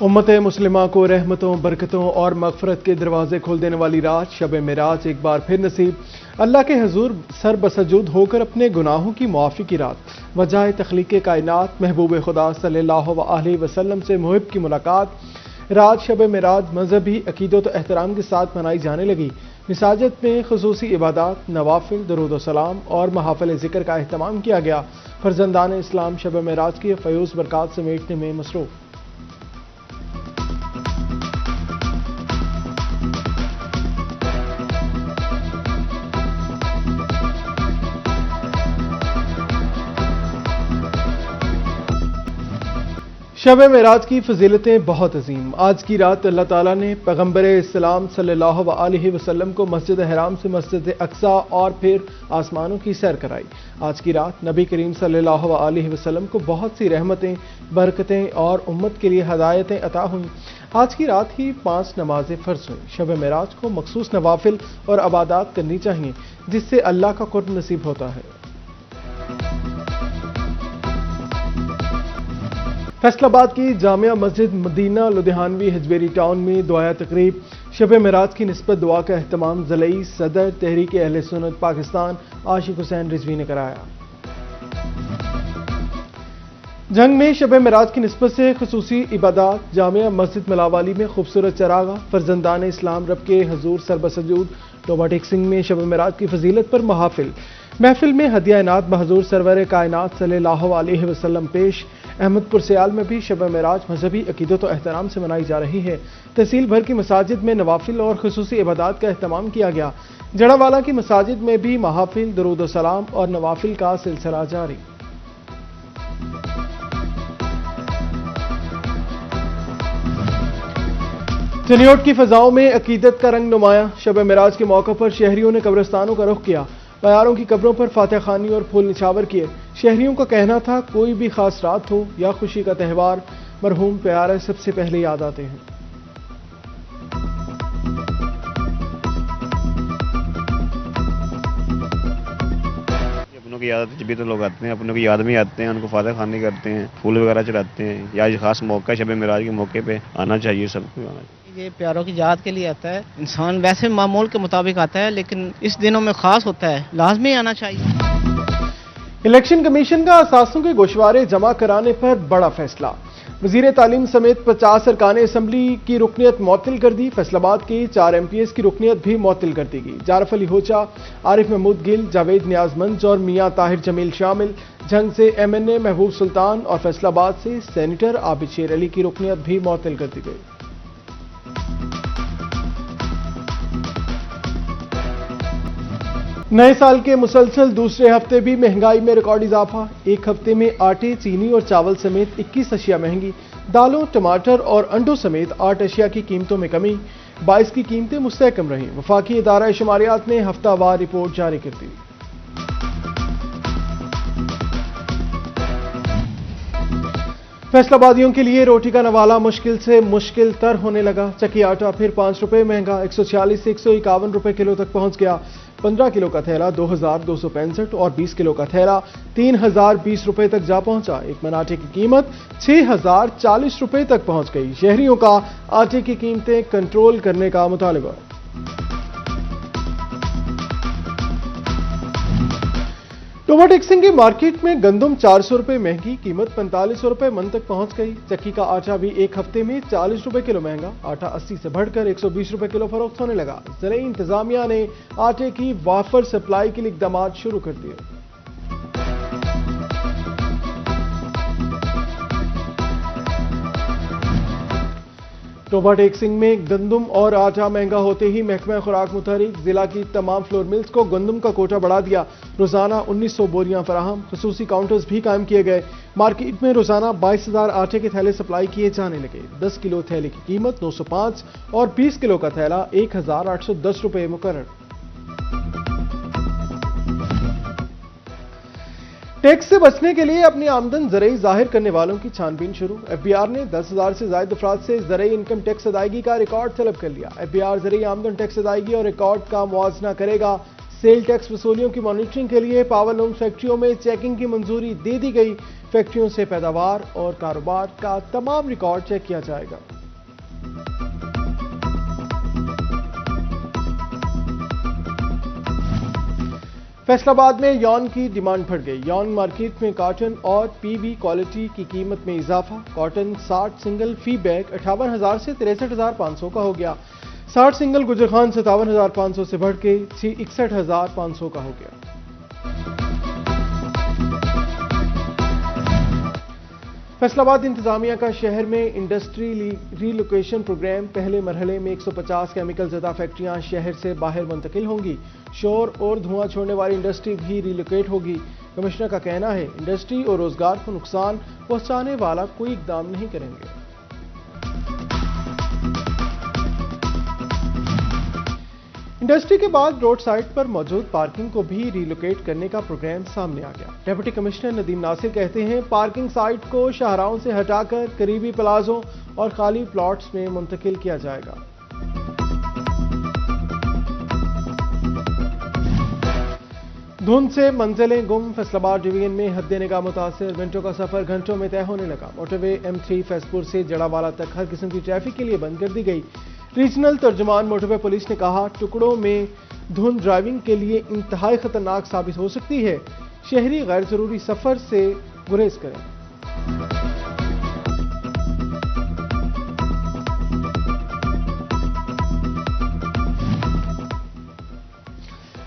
امت مسلمہ کو رحمتوں، برکتوں اور مغفرت کے دروازے کھول دینے والی رات شب معراج ایک بار پھر نصیب۔ اللہ کے حضور سر بسجود ہو کر اپنے گناہوں کی معافی کی رات، وجہ تخلیق کائنات محبوب خدا صلی اللہ علیہ وسلم سے محب کی ملاقات۔ رات شب معراج مذہبی عقیدت و احترام کے ساتھ منائی جانے لگی۔ مساجد میں خصوصی عبادات، نوافل، درود و سلام اور محافل ذکر کا اہتمام کیا گیا۔ فرزندان اسلام شب معراج کی فیوز برکات سمیٹنے میں مصروف۔ شب معراج کی فضیلتیں بہت عظیم۔ آج کی رات اللہ تعالیٰ نے پیغمبر اسلام صلی اللہ علیہ وسلم کو مسجد حرام سے مسجد اقصی اور پھر آسمانوں کی سیر کرائی۔ آج کی رات نبی کریم صلی اللہ علیہ وسلم کو بہت سی رحمتیں، برکتیں اور امت کے لیے ہدایتیں عطا ہوئیں۔ آج کی رات ہی 5 نمازیں فرض ہوئیں۔ شب معراج کو مخصوص نوافل اور عبادات کرنی چاہیے جس سے اللہ کا قرب نصیب ہوتا ہے۔ فیصل آباد کی جامعہ مسجد مدینہ لدھیانوی ہجویری ٹاؤن میں دعائے تقریب شب معراج کی نسبت دعا کا اہتمام ضلعی صدر تحریک اہل سنت پاکستان عاشق حسین رضوی نے کرایا۔ جنگ میں شب معراج کی نسبت سے خصوصی عبادات، جامعہ مسجد ملاوالی میں خوبصورت چراغاں، فرزندان اسلام رب کے حضور سر بسجود ٹوبہ ٹیک سنگھ میں شب معراج کی فضیلت پر محفل میں ہدیہ انعام بحضور سرور کائنات صلی اللہ علیہ وسلم پیش۔ احمد پور سیال میں بھی شب معراج مذہبی عقیدت و احترام سے منائی جا رہی ہے۔ تحصیل بھر کی مساجد میں نوافل اور خصوصی عبادات کا اہتمام کیا گیا۔ جڑاوالا کی مساجد میں بھی محافل، درود و سلام اور نوافل کا سلسلہ جاری۔ چنیوٹ کی فضاؤں میں عقیدت کا رنگ نمایاں۔ شب معراج کے موقع پر شہریوں نے قبرستانوں کا رخ کیا، پیاروں کی قبروں پر فاتح خوانی اور پھول نچھاور کیے۔ شہریوں کا کہنا تھا کوئی بھی خاص رات ہو یا خوشی کا تہوار، مرحوم پیارے سب سے پہلے یاد آتے ہیں۔ اپنوں کی یاد جب بھی تو لوگ آتے ہیں، اپنوں کی یاد میں آتے ہیں، ان کو فاتح خوانی کرتے ہیں، پھول وغیرہ چڑھاتے ہیں۔ یا آج خاص موقع شب معراج کے موقع پہ آنا چاہیے سب کو۔ یہ پیاروں کی یاد کے لیے آتا ہے، انسان ویسے معمول کے مطابق آتا ہے لیکن اس دنوں میں خاص ہوتا ہے، لازمی آنا چاہیے۔ الیکشن کمیشن کا اثاثوں کے گوشوارے جمع کرانے پر بڑا فیصلہ۔ وزیر تعلیم سمیت 50 ارکان اسمبلی کی رکنیت معطل کر دی۔ فیصل آباد کی 4 MPs کی رکنیت بھی معطل کر دی گئی۔ جعفر علی ہوچا، عارف محمود گل، جاوید نیاز منج اور میاں طاہر جمیل شامل۔ جنگ سے MNA محبوب سلطان اور فیصل آباد سے سینیٹر عابد شیر علی کی رکنیت بھی معطل کر دی گئی۔ نئے سال کے مسلسل دوسرے ہفتے بھی مہنگائی میں ریکارڈ اضافہ۔ ایک ہفتے میں آٹے، چینی اور چاول سمیت 21 اشیاء مہنگی۔ دالوں، ٹماٹر اور انڈوں سمیت 8 اشیاء کی قیمتوں میں کمی، 22 کی قیمتیں مستحکم رہیں۔ وفاقی ادارہ شماریات نے ہفتہ وار رپورٹ جاری کر دی۔ فیصل آبادیوں کے لیے روٹی کا نوالہ مشکل سے مشکل تر ہونے لگا۔ چکی آٹا پھر 5 روپے مہنگا، 146 سے 151 روپے کلو تک پہنچ گیا۔ 15 کلو کا تھیلا 2265 اور 20 کلو کا تھیلا 3020 روپے تک جا پہنچا۔ ایک من آٹے کی قیمت 6040 روپے تک پہنچ گئی۔ شہریوں کا آٹے کی قیمتیں کنٹرول کرنے کا مطالبہ۔ ٹوبہ ٹیک سنگھ کی مارکیٹ میں گندم 400 روپے مہنگی، قیمت 4500 روپے من تک پہنچ گئی۔ چکی کا آٹا بھی ایک ہفتے میں 40 روپے کلو مہنگا، آٹا 80 سے بڑھ کر 120 روپے کلو فروخت ہونے لگا۔ زرعی انتظامیہ نے آٹے کی وافر سپلائی کے لیے اقدامات شروع کر دیے۔ ٹوبہ ٹیک سنگھ میں گندم اور آٹا مہنگا ہوتے ہی محکمہ خوراک متحرک ضلع کی تمام فلور ملز کو گندم کا کوٹا بڑھا دیا۔ روزانہ 1900 بوریاں فراہم، خصوصی کاؤنٹرز بھی قائم کیے گئے۔ مارکیٹ میں روزانہ 22000 آٹے کے تھیلے سپلائی کیے جانے لگے۔ 10 کلو تھیلے کی قیمت 905 اور 20 کلو کا تھیلا 1810 روپے مقرر۔ ٹیکس سے بچنے کے لیے اپنی آمدن زرعی ظاہر کرنے والوں کی چھان بین شروع۔ FBR نے 10,000 سے زائد افراد سے زرعی انکم ٹیکس ادائیگی کا ریکارڈ طلب کر لیا۔ FBR زرعی آمدن ٹیکس ادائیگی اور ریکارڈ کا موازنہ کرے گا۔ सेल टैक्स वसूलियों की मॉनिटरिंग के लिए पावर लूम फैक्ट्रियों में चेकिंग की मंजूरी दे दी गई। फैक्ट्रियों से पैदावार और कारोबार का तमाम रिकॉर्ड चेक किया जाएगा। फैसलाबाद में यौन की डिमांड बढ़ गई। यौन मार्केट में कॉटन और पीबी क्वालिटी की कीमत में इजाफा। कॉटन 60 सिंगल फी बैग 58,000 से 63,500 का हो गया। 60 सिंगल गुजरखान 57,500 से बढ़ के 61,500 का हो गया। फैसलाबाद इंतजामिया का शहर में इंडस्ट्री रीलोकेशन प्रोग्राम। पहले मरहले में 150 केमिकल ज़दा फैक्ट्रियां शहर से बाहर मुंतकिल होंगी। शोर और धुआं छोड़ने वाली इंडस्ट्री भी रीलोकेट होगी। कमिश्नर का कहना है इंडस्ट्री और रोजगार को नुकसान पहुंचाने वाला कोई इकदाम नहीं करेंगे। इंडस्ट्री के बाद रोड साइड पर मौजूद पार्किंग को भी रीलोकेट करने का प्रोग्राम सामने आ गया। डिप्टी कमिश्नर नदीम नासिर कहते हैं पार्किंग साइट को शाहराहों से हटाकर करीबी प्लाजों और खाली प्लॉट्स में मुंतकिल किया जाएगा। धुंध से मंजिलें गुम। फैसलाबाद डिवीजन में हद निगाह मुतासिर। मिनटों का सफर घंटों में तय होने लगा। मोटरवे M3 फैजपुर से जड़ावाला तक हर किस्म की ट्रैफिक के लिए बंद कर दी गई। रीजनल तर्जुमान मोटरवे पुलिस ने कहा टुकड़ों में धुंध ड्राइविंग के लिए इंतहाई खतरनाक साबित हो सकती है। शहरी गैर जरूरी सफर से गुरेज करें।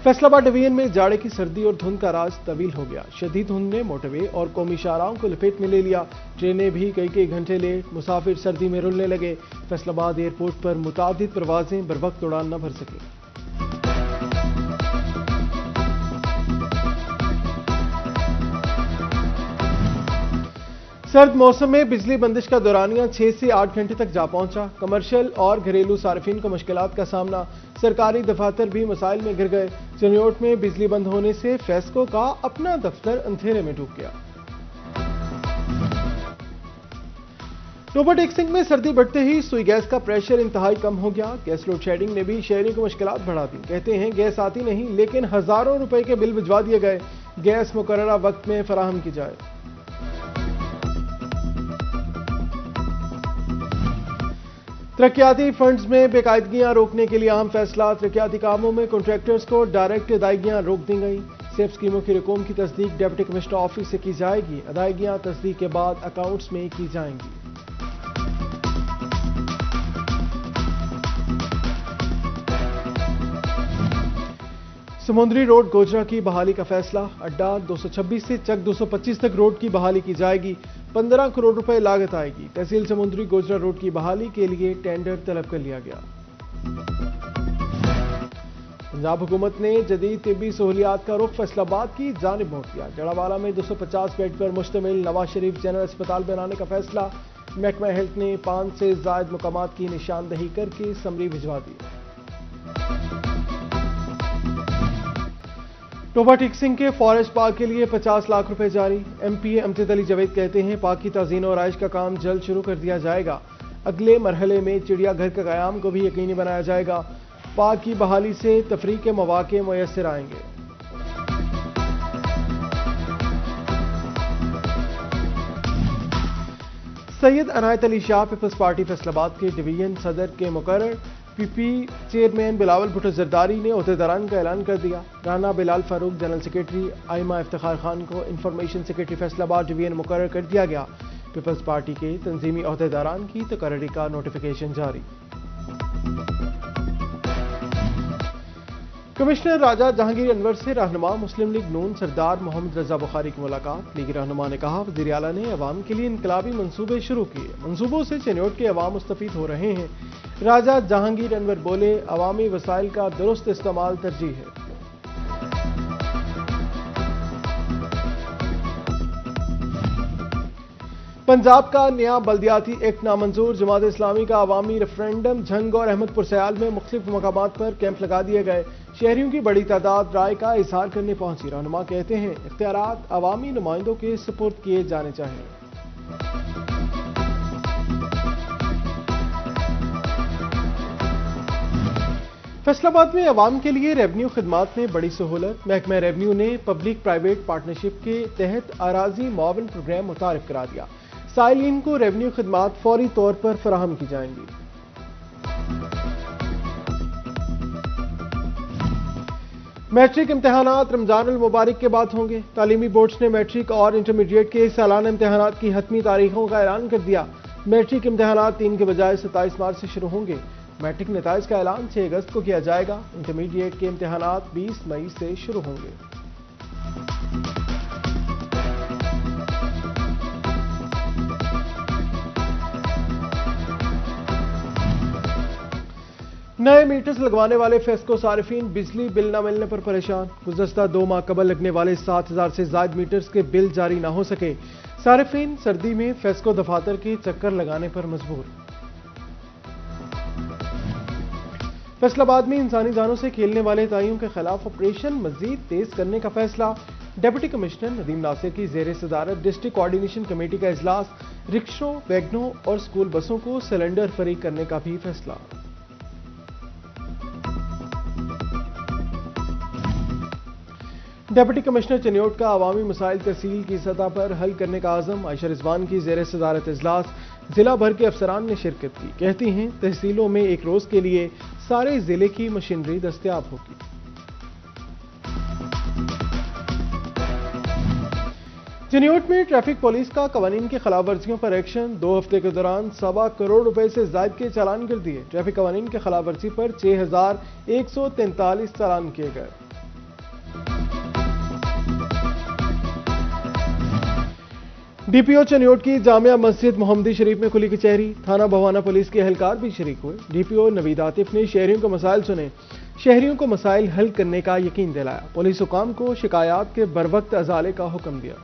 फैसलाबाद डिवीजन में जाड़े की सर्दी और धुंध का राज तवील हो गया। शदीद धुंध ने मोटरवे और कौमी शाहराहों को लपेट में ले लिया। ट्रेनें भी कई घंटे लेट। मुसाफिर सर्दी में रुलने लगे। फैसलाबाद एयरपोर्ट पर मुतादिद परवाजें बर वक्त उड़ान न भर सके। सर्द मौसम में बिजली बंदिश का दौरानिया 6 से 8 घंटे तक जा पहुंचा। कमर्शियल और घरेलू सार्फिन को मुश्किलात का सामना। सरकारी दफातर भी मसाइल में घिर गए। चनियोट में बिजली बंद होने से फेस्को का अपना दफ्तर अंधेरे में डूब गया। रोबोटिक्सिंग में सर्दी बढ़ते ही सुई गैस का प्रेशर इंतहाई कम हो गया। गैस लोड शेडिंग ने भी शहरी को मुश्किलात बढ़ा दी। कहते हैं गैस आती नहीं लेकिन हजारों रुपए के बिल भिजवा दिए गए। गैस मुकर्ररा वक्त में फराहम की जाए। तरक्याती फंड्स में बेकायदगियां रोकने के लिए अहम फैसला। तरक्याती कामों में कॉन्ट्रैक्टर्स को डायरेक्ट अदायगियां रोक दी गई। सेफ स्कीमों की रकूम की तस्दीक डिप्टी कमिश्नर ऑफिस से की जाएगी। अदायगियां तस्दीक के बाद अकाउंट्स में की जाएंगी। समुद्री रोड गोजरा की बहाली का फैसला। अड्डा 226 से चक 225 तक रोड की बहाली की जाएगी। 15 करोड़ रुपए लागत आएगी। तहसील समुद्री गोजरा रोड की बहाली के लिए टेंडर तलब कर लिया गया। पंजाब हुकूमत ने जदीद तिब्बी सहूलियात का रुख फैसलाबाद की जानिब मोड़ दिया। जड़ावाला में 250 बेड पर मुश्तमिल नवाज शरीफ जनरल अस्पताल बनाने का फैसला। महकमा हेल्थ ने 5 से जायद मुकामात की निशानदही करके समरी भिजवा दी। रोबोटिक्सिंग के फॉरेस्ट पार्क के लिए 50 लाख रुपए जारी। MP अमजद अली जावेद कहते हैं पार्क की ताज़ीन और आइश का काम जल्द शुरू कर दिया जाएगा। अगले मरहले में चिड़ियाघर का क़याम को भी यकीनी बनाया जाएगा। पार्क की बहाली से तफरीह के मौके मुयस्सर आएंगे। सैयद अनायत अली शाह पीपल्स पार्टी फैसलाबाद के डिवीजन सदर के मुकर्रर। PP चेयरमैन बिलावल भुट्टो जरदारी ने ओहदेदारान का ऐलान कर दिया। राना बिलाल फारूक जनरल सेक्रेटरी, आइमा इफ्तिखार खान को इंफॉर्मेशन सेक्रेटरी फैसलाबाद डिवीजन मुकर्रर कर दिया गया। पीपल्स पार्टी के तंजीमी ओहदेदारान की तकर्री का नोटिफिकेशन जारी। कमिश्नर राजा जहांगीर अनवर से रहनुमा मुस्लिम लीग नून सरदार मोहम्मद रजा बुखारी की मुलाकात। लीगी रहनुमा ने कहा वज़ीर आला ने अवाम के लिए इनकलाबी मंसूबे शुरू किए। मंसूबों से चनियोट के अवाम मुस्तफीद हो रहे हैं। राजा जहांगीर अनवर बोले अवामी वसाइल का दुरुस्त इस्तेमाल तरजीह है। पंजाब का नया बल्दियाती एक्ट नामंजूर। जमात इस्लामी का अवामी रेफरेंडम। झंग और अहमदपुर सयाल में मुख्तलिफ मकामात पर कैंप लगा दिए गए। शहरियों की बड़ी तादाद राय का इजहार करने पहुंची। रहनुमा कहते हैं इख्तियारात अवामी नुमाइंदों के सुपुर्द किए जाने चाहिए। फैसलाबाद में अवाम के लिए रेवेन्यू खिदमात में बड़ी सहूलत। महकमा रेवेन्यू ने पब्लिक प्राइवेट पार्टनरशिप के तहत अराजी मुआवन प्रोग्राम मुतारिफ करा दिया। साइलिन को रेवेन्यू खिदमात फौरी तौर पर फराहम की जाएंगी। मैट्रिक इम्तहानात रमजान अल मुबारक के बाद होंगे। तालीमी बोर्ड्स ने मैट्रिक और इंटरमीडिएट के सालाना इम्तहानात की हतमी तारीखों का ऐलान कर दिया। मैट्रिक इम्तहानात 3 के बजाय 27 मार्च से शुरू होंगे। मैट्रिक नताइज का ऐलान 6 अगस्त को किया जाएगा। इंटरमीडिएट के इम्तहानात 20 मई से शुरू होंगे। नए मीटर्स लगवाने वाले फेस्को सारिफीन बिजली बिल न मिलने पर परेशान। गुज़श्ता 2 माह कबल लगने वाले 7,000 से ज्यादा मीटर्स के बिल जारी न हो सके। सारिफीन सर्दी में फेस्को दफातर के चक्कर लगाने पर मजबूर। फैसलाबाद में इंसानी जानों से खेलने वाले ताइयों के खिलाफ ऑपरेशन मजीद तेज करने का फैसला। डिप्टी कमिश्नर नदीम नासिर की ज़ेर सदारत डिस्ट्रिक्ट कोऑर्डिनेशन कमेटी का इजलास। रिक्शों, वैगनों और स्कूल बसों को सिलेंडर फ्री करने का भी फैसला। डिप्टी कमिश्नर चनियोट का अवामी मसाइल तहसील की सतह पर हल करने का आज़म। आयशा रिजवान की ज़ेर सदारत इजलास। जिला भर के अफसरान ने शिरकत की। कहती हैं तहसीलों में एक रोज के लिए सारे जिले की मशीनरी दस्तयाब होगी। चनियोट में ट्रैफिक पुलिस का कवानीन की खिलाफ वर्जियों पर एक्शन। 2 हफ्ते के दौरान 1.25 करोड़ रुपए से ज्यादा के चालान कर दिए। ट्रैफिक कवानीन की खिलाफ वर्जी पर 6,143 चालान किए गए। डीपीओ चनियोट की जामिया मस्जिद मोहम्मदी शरीफ में खुली कचहरी। थाना भवाना पुलिस के एहलकार भी शरीक हुए। डीपीओ नवीद आतिफ ने शहरियों को मसाइल सुने, शहरियों को मसाइल हल करने का यकीन दिलाया। पुलिस हुकाम को शिकायत के बरवक्त अजाले का हुक्म दिया।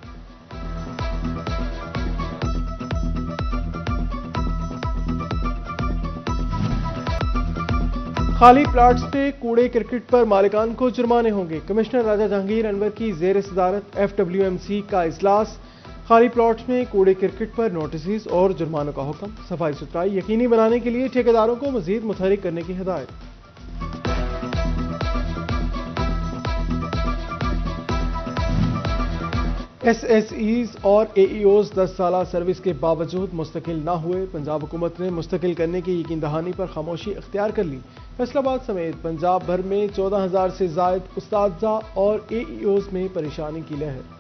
खाली प्लाट्स पे कूड़े क्रिकेट पर मालिकान को जुर्माने होंगे। कमिश्नर राजा जहांगीर अनवर की ज़ेर सदारत FWMC का इजलास। खाली प्लॉट्स में कूड़े क्रिकेट पर नोटिस और जुर्मानों का हुक्म। सफाई सुथराई यकीनी बनाने के लिए ठेकेदारों को मजीद मुतहरिक करने की हिदायत। SSEs और AEOs 10 साल सर्विस के बावजूद मुस्तकिल ना हुए। पंजाब हुकूमत ने मुस्तकिल करने की यकीन दहानी पर खामोशी इख्तियार कर ली। फैसलाबाद समेत पंजाब भर में 14,000 से ज्यादा उस्तादजा और AEOs में परेशानी की लहर।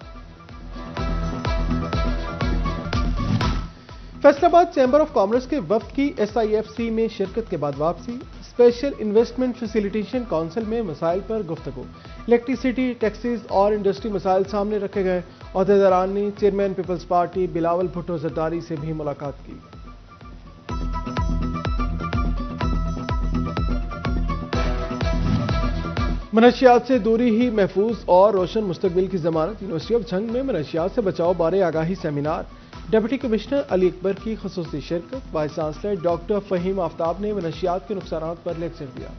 फैसलाबाद चैम्बर ऑफ कॉमर्स के वफ्द की SIFC में शिरकत के बाद वापसी। स्पेशल इन्वेस्टमेंट फैसिलिटेशन काउंसिल में मसाइल पर गुफ्तगू। इलेक्ट्रिसिटी, टैक्सेस और इंडस्ट्री मसाइल सामने रखे गए। अहदेदारान ने चेयरमैन पीपल्स पार्टी बिलावल भुट्टो जरदारी से भी मुलाकात की। मनशियात से दूरी ही महफूज और रोशन मुस्तकबिल की जमानत। यूनिवर्सिटी ऑफ झंग में मनशियात से बचाव बारे आगाही seminar. Deputy commissioner Ali Akbar की खुसूसी शिरकत। Vice chancellor doctor Fahim Aftab ने मनशियात के नुकसानात पर लेक्चर दिया।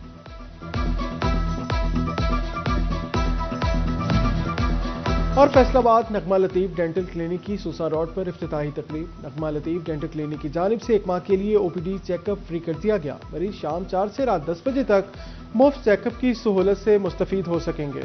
और फैसलाबाद नगमा लतीफ डेंटल क्लिनिक की सूसा रोड पर इफ्तिताही तकरीब। नगमा लतीफ डेंटल क्लिनिक की जानिब से 1 माह के लिए OPD चेकअप फ्री कर दिया गया। मरीज शाम 4 से रात 10 बजे तक मुफ्त चेकअप की सहूलत से मुस्तफीद हो सकेंगे।